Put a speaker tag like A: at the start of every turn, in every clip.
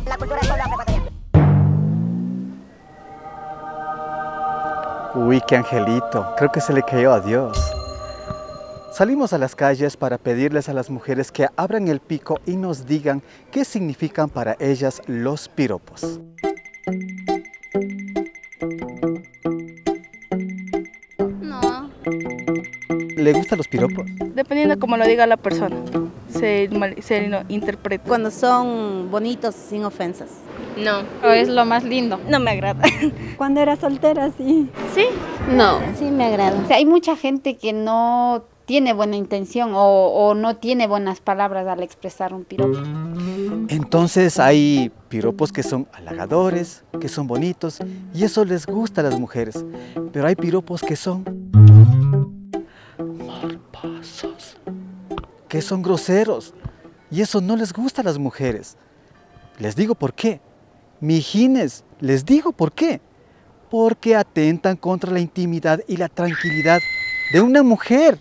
A: La cultura es
B: Uy, qué angelito, creo que se le cayó a Dios. Salimos a las calles para pedirles a las mujeres que abran el pico y nos digan qué significan para ellas los piropos.
C: No.
B: ¿Le gustan los piropos?
D: Dependiendo como lo diga la persona, se interpreta.
E: Cuando son bonitos, sin ofensas.
C: No. O es lo más lindo.
E: No me agrada.
F: Cuando era soltera, sí.
C: ¿Sí?
F: No. Sí me agrada.
G: O sea, hay mucha gente que no tiene buena intención o no tiene buenas palabras al expresar un piropo.
B: Entonces hay piropos que son halagadores, que son bonitos, y eso les gusta a las mujeres. Pero hay piropos que son morbosos, que son groseros, y eso no les gusta a las mujeres. Les digo por qué. Mijines, les digo por qué. Porque atentan contra la intimidad y la tranquilidad de una mujer.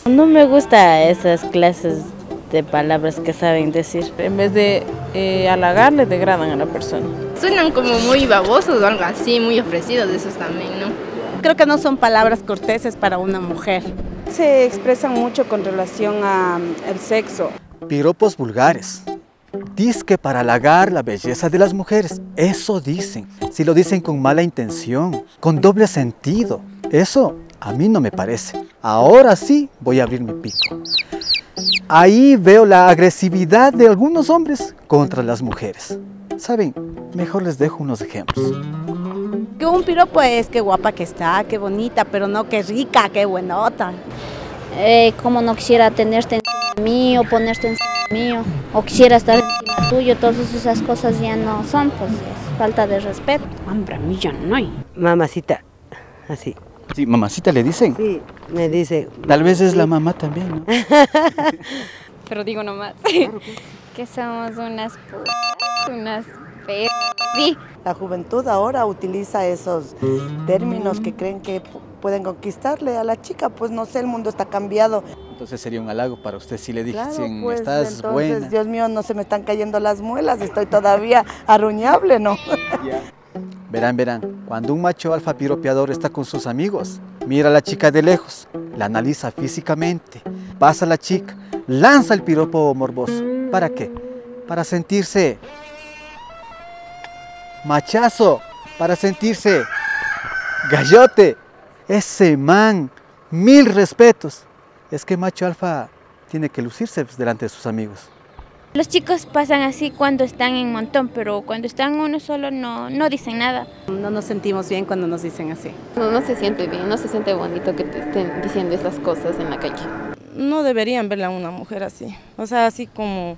H: No me gusta esas clases de palabras que saben decir.
D: En vez de halagar, le degradan a la persona.
C: Suenan como muy babosos o algo así, muy ofrecidos de esos también, ¿no?
E: Creo que no son palabras corteses para una mujer.
I: Se expresan mucho con relación al sexo.
B: Piropos vulgares. Dizque para halagar la belleza de las mujeres. Eso dicen. Si lo dicen con mala intención, con doble sentido. Eso a mí no me parece. Ahora sí voy a abrir mi pico. Ahí veo la agresividad de algunos hombres contra las mujeres. ¿Saben? Mejor les dejo unos ejemplos.
E: Que un piropo es qué guapa que está, qué bonita, pero no qué rica, qué buenota.
F: Como no quisiera tenerte encima mío, ponerte encima mío, o quisiera estar encima tuyo, todas esas cosas ya no son, pues es falta de respeto.
H: Hombre, a mí ya no hay. Mamacita, así.
B: Sí, mamacita le dicen.
H: Sí, me dice.
B: Tal vez es la mamá también, ¿no?
C: Pero digo nomás.
G: Que somos unas putas, unas feas. Sí.
J: La juventud ahora utiliza esos términos que creen que pueden conquistarle a la chica, pues no sé, el mundo está cambiado.
B: Entonces sería un halago para usted si le
J: Claro,
B: dijesen,
J: pues,
B: estás
J: entonces,
B: buena.
J: Dios mío, no se me están cayendo las muelas, estoy todavía arruñable, ¿no?
B: Verán, cuando un macho alfa piropeador está con sus amigos, mira a la chica de lejos, la analiza físicamente, pasa a la chica, lanza el piropo morboso. ¿Para qué? Para sentirse machazo, para sentirse gallote. Ese man, 1000 respetos. Es que macho alfa tiene que lucirse delante de sus amigos.
K: Los chicos pasan así cuando están en montón, pero cuando están uno solo no dicen nada.
E: No nos sentimos bien cuando nos dicen así.
L: No se siente bien, no se siente bonito que te estén diciendo esas cosas en la calle.
D: No deberían verla a una mujer así, o sea, así como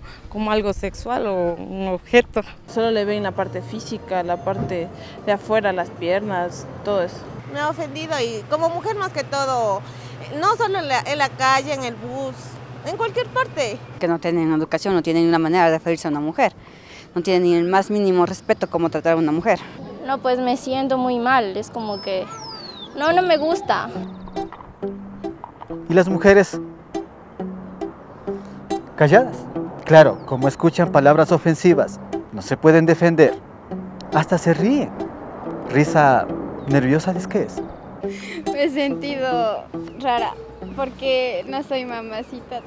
D: algo sexual o un objeto. Solo le ven la parte física, la parte de afuera, las piernas, todo eso.
M: Me ha ofendido y como mujer más que todo, no solo en la calle, en el bus, en cualquier parte.
N: Que no tienen educación, no tienen una manera de referirse a una mujer, no tienen ni el más mínimo respeto como tratar a una mujer.
K: No, pues me siento muy mal, es como que no me gusta.
B: ¿Y las mujeres? ¿Calladas? Claro, como escuchan palabras ofensivas, no se pueden defender, hasta se ríen. Risa nerviosa, ¿dices qué es?
G: Me he sentido rara porque no soy mamacita.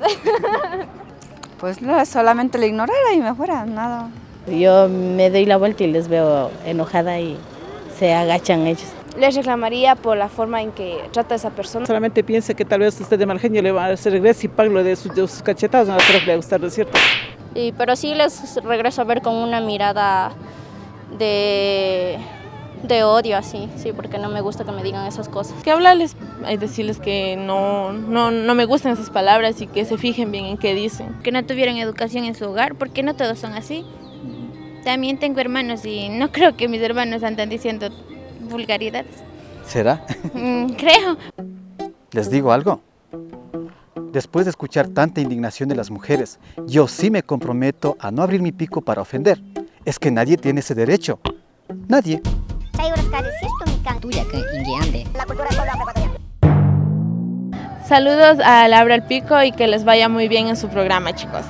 N: Pues no, solamente le ignorara y me fuera, nada.
H: Yo me doy la vuelta y les veo enojada y se agachan ellos.
O: Les reclamaría por la forma en que trata a esa persona.
D: Solamente piense que tal vez usted de mal genio le va a hacer regreso y pago de sus cachetadas, no creo que le va a gustar, ¿no es cierto?
K: Pero sí les regreso a ver con una mirada de odio así, sí, porque no me gusta que me digan esas cosas.
D: Que hablarles, hay decirles que no me gustan esas palabras y que se fijen bien en qué dicen.
K: Que no tuvieran educación en su hogar, porque no todos son así. También tengo hermanos y no creo que mis hermanos andan diciendo vulgaridades.
B: ¿Será?
K: Creo.
B: Les digo algo. Después de escuchar tanta indignación de las mujeres, yo sí me comprometo a no abrir mi pico para ofender. Es que nadie tiene ese derecho. Nadie.
D: Saludos a Abra el Pico y que les vaya muy bien en su programa, chicos.